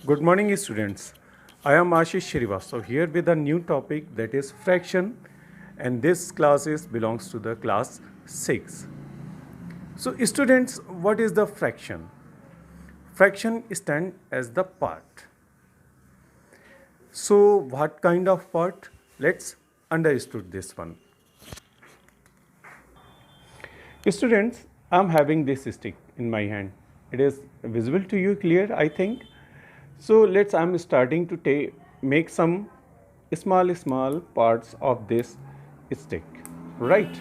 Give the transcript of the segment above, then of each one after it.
Good morning, students. I am Ashish Shrivastava here with a new topic, that is fraction, and this class belongs to the class 6. So, students, what is the fraction? Fraction stands as the part. So, what kind of part? Let's understood this one. Students, I am having this stick in my hand. It is visible to you, clear, I think. So I'm starting to make some small parts of this stick, right?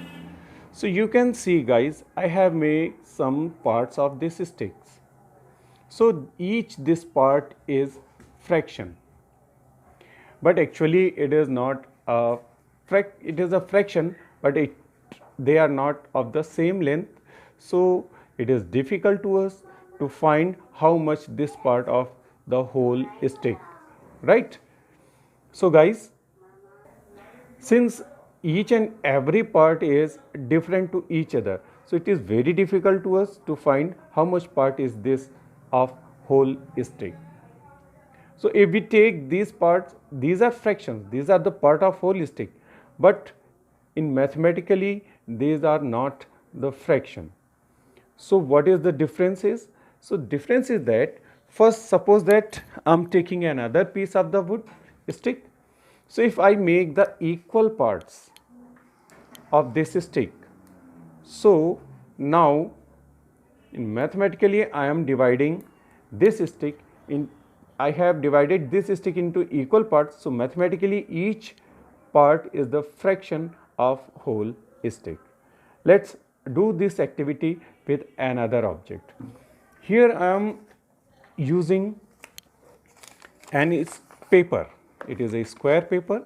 So you can see, guys, I have made some parts of this sticks. So each this part is fraction, but actually it is not a it is a fraction, but they are not of the same length. So it is difficult to us to find how much this part of the whole stick, right? So guys, since each and every part is different to each other, so it is very difficult to us to find how much part is this of whole stick. So if we take these parts, these are fractions, these are the part of whole stick, but in mathematically these are not the fraction. So what is the difference is? So difference is that first suppose that I am taking another piece of the wood stick. So if I make the equal parts of this stick, so now in mathematically I am dividing this stick in, I have divided this stick into equal parts. So mathematically each part is the fraction of whole stick. Let's do this activity with another object. Here I am using an paper. It is a square paper,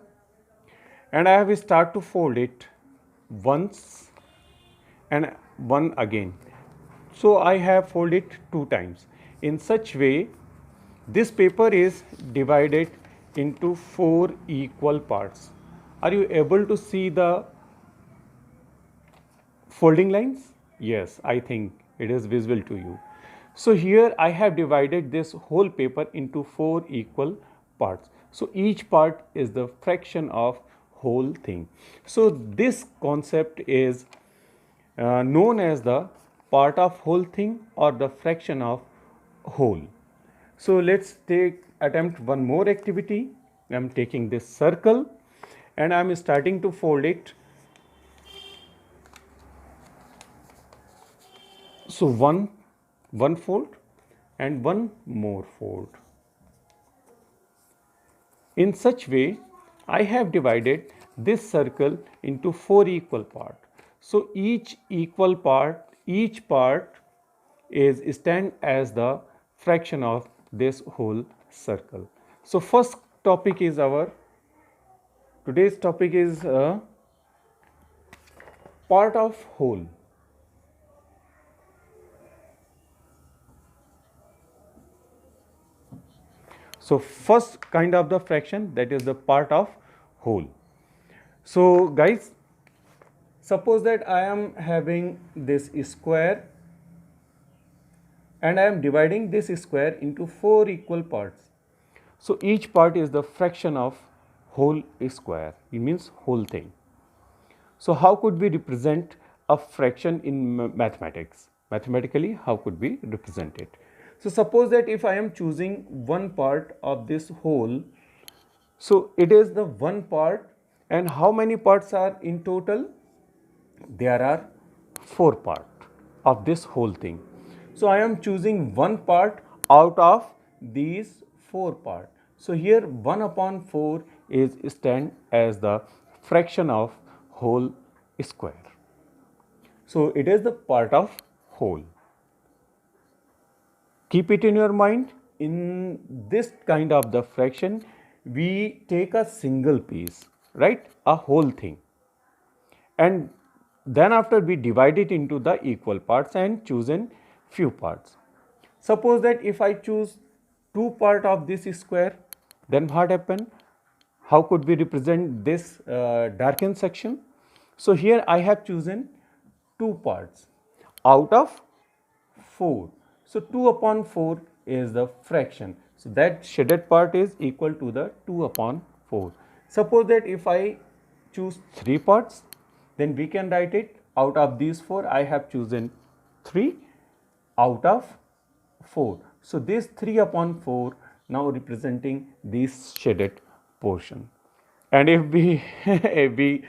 and I have start to fold it once and one again. So I have folded 2 times. In such way, this paper is divided into 4 equal parts. Are you able to see the folding lines? Yes, I think it is visible to you. So here I have divided this whole paper into 4 equal parts. So each part is the fraction of whole thing. So this concept is known as the part of whole thing or the fraction of whole. So let's attempt one more activity. I am taking this circle and I am starting to fold it. So one fold and one more fold. In such way, I have divided this circle into 4 equal parts. So each equal part, each part is stand as the fraction of this whole circle. So first topic is today's topic is part of whole. So first kind of the fraction, that is the part of whole. So guys, suppose that I am having this square and I am dividing this square into 4 equal parts. So each part is the fraction of whole square. It means whole thing. So how could we represent a fraction in mathematics? Mathematically, how could we represent it? So suppose that if I am choosing one part of this whole, so it is the one part, and how many parts are in total? There are 4 parts of this whole thing. So I am choosing one part out of these 4 parts. So here 1 upon 4 is stand as the fraction of whole square. So it is the part of whole. Keep it in your mind. In this kind of the fraction, we take a single piece, right? A whole thing. And then after we divide it into the equal parts and chosen few parts. Suppose that if I choose 2 parts of this square, then what happen? How could we represent this darkened section? So here I have chosen 2 parts out of 4. So 2 upon 4 is the fraction. So that shaded part is equal to the 2 upon 4. Suppose that if I choose 3 parts, then we can write it out of these 4 I have chosen 3 out of 4. So this 3 upon 4 now representing this shaded portion. And if we if we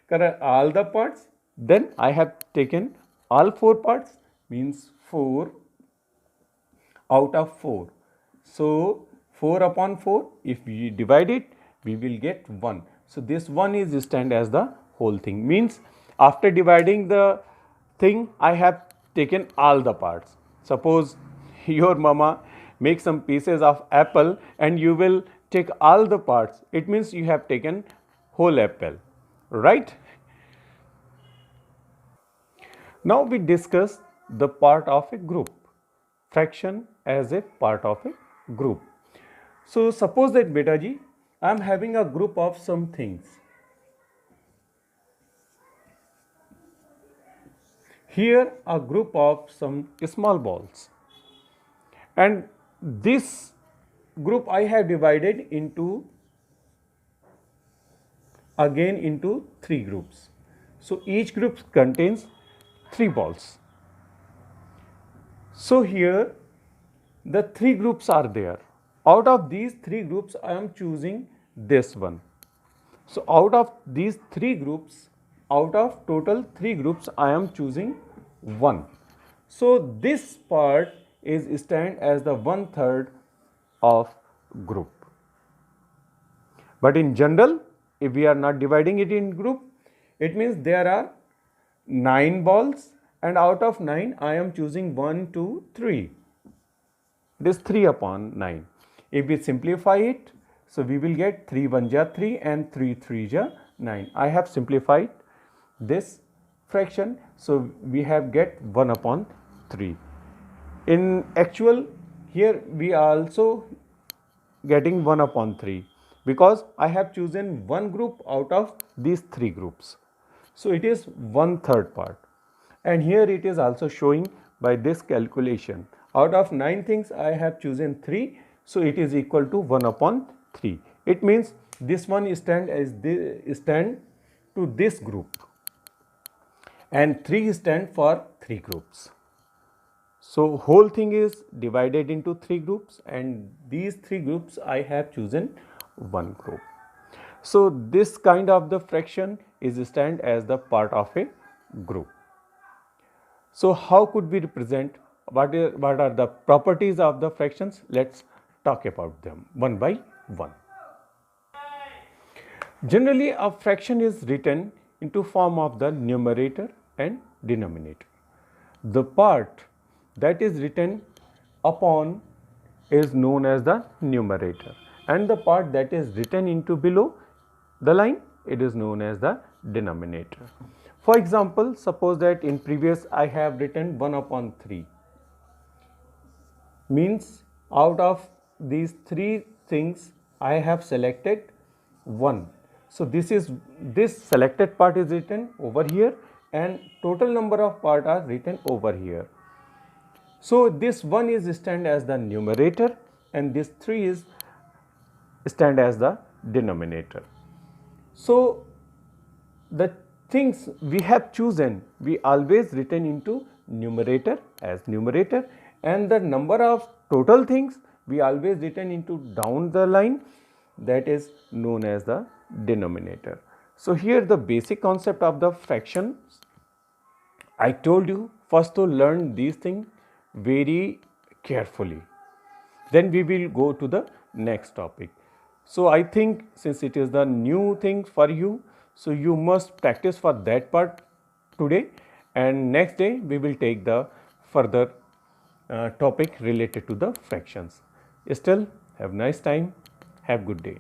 correct all the parts, then I have taken all 4 parts, means 4 out of 4. So 4 upon 4, if we divide it, we will get 1. So this 1 is stand as the whole thing, means after dividing the thing I have taken all the parts. Suppose your mama make some pieces of apple and you will take all the parts, it means you have taken whole apple, right? Now we discuss the part of a group, fraction as a part of a group. So suppose that beta ji, I am having a group of some things. Here a group of some small balls, and this group I have divided into again into 3 groups. So each group contains 3 balls. So here the 3 groups are there. Out of these 3 groups I am choosing this one. So out of these 3 groups, out of total 3 groups I am choosing 1. So this part is stand as the 1/3 of group. But in general, if we are not dividing it in group, it means there are 9 balls, and out of 9 I am choosing 1, 2, 3. It is 3 upon 9. If we simplify it, so we will get 3 1 ja 3 and 3 3 ja 9. I have simplified this fraction, so we have get 1 upon 3. In actual, here we are also getting 1 upon 3 because I have chosen one group out of these 3 groups. So it is 1/3 part, and here it is also showing by this calculation. Out of 9 things I have chosen 3, so it is equal to 1 upon 3. It means this one stand to this group and 3 stand for 3 groups. So whole thing is divided into 3 groups, and these 3 groups I have chosen one group. So this kind of the fraction is stand as the part of a group. So how could we represent, what are the properties of the fractions? Let's talk about them one by one. Generally a fraction is written into form of the numerator and denominator. The part that is written upon is known as the numerator, and the part that is written into below the line, it is known as the denominator. For example, suppose that in previous I have written 1 upon 3, means out of these 3 things I have selected 1. So this selected part is written over here, and total number of parts are written over here. So this 1 is stand as the numerator, and this 3 is stand as the denominator. So the things we have chosen, we always written into numerator as numerator, and the number of total things we always written into down the line, that is known as the denominator. So here the basic concept of the fractions, I told you first to learn these things very carefully, then we will go to the next topic. So I think since it is the new thing for you, so you must practice for that part today, and next day we will take the further topic related to the fractions. Still, have a nice time, have good day.